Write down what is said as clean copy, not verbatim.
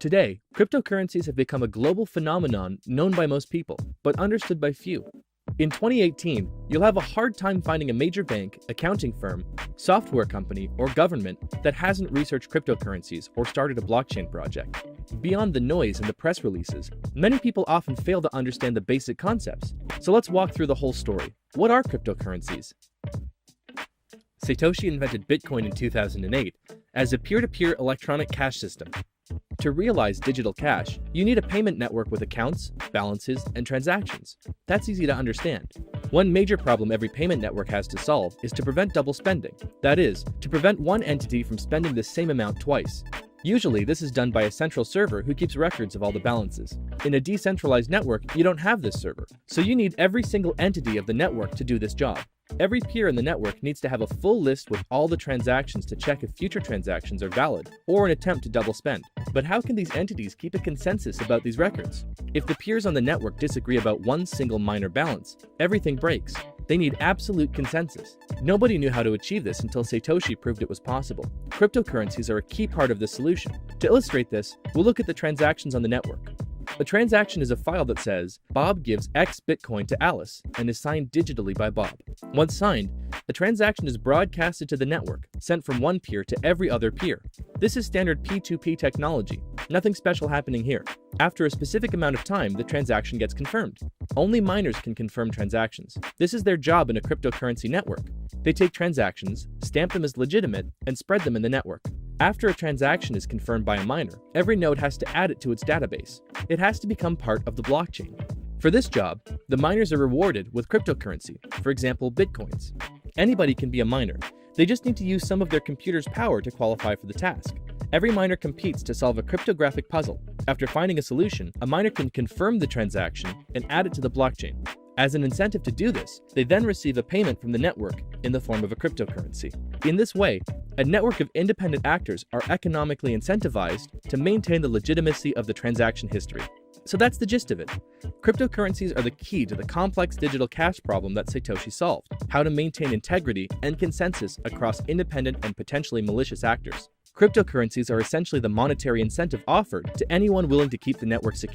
Today, cryptocurrencies have become a global phenomenon known by most people, but understood by few. In 2018, you'll have a hard time finding a major bank, accounting firm, software company, or government that hasn't researched cryptocurrencies or started a blockchain project. Beyond the noise and the press releases, many people often fail to understand the basic concepts. So let's walk through the whole story. What are cryptocurrencies? Satoshi invented Bitcoin in 2008 as a peer-to-peer electronic cash system. To realize digital cash, you need a payment network with accounts, balances, and transactions. That's easy to understand. One major problem every payment network has to solve is to prevent double spending. That is, to prevent one entity from spending the same amount twice. Usually, this is done by a central server who keeps records of all the balances. In a decentralized network, you don't have this server, so you need every single entity of the network to do this job. Every peer in the network needs to have a full list with all the transactions to check if future transactions are valid, or an attempt to double spend. But how can these entities keep a consensus about these records? If the peers on the network disagree about one single minor balance, everything breaks. They need absolute consensus. Nobody knew how to achieve this until Satoshi proved it was possible. Cryptocurrencies are a key part of this solution. To illustrate this, we'll look at the transactions on the network. A transaction is a file that says, Bob gives X Bitcoin to Alice and is signed digitally by Bob. Once signed, the transaction is broadcasted to the network, sent from one peer to every other peer. This is standard P2P technology. Nothing special happening here. After a specific amount of time, the transaction gets confirmed. Only miners can confirm transactions. This is their job in a cryptocurrency network. They take transactions, stamp them as legitimate, and spread them in the network. After a transaction is confirmed by a miner, every node has to add it to its database. It has to become part of the blockchain. For this job, the miners are rewarded with cryptocurrency, for example, bitcoins. Anybody can be a miner. They just need to use some of their computer's power to qualify for the task. Every miner competes to solve a cryptographic puzzle. After finding a solution, a miner can confirm the transaction and add it to the blockchain. As an incentive to do this, they then receive a payment from the network in the form of a cryptocurrency. In this way, a network of independent actors are economically incentivized to maintain the legitimacy of the transaction history. So that's the gist of it. Cryptocurrencies are the key to the complex digital cash problem that Satoshi solved: how to maintain integrity and consensus across independent and potentially malicious actors. Cryptocurrencies are essentially the monetary incentive offered to anyone willing to keep the network secure.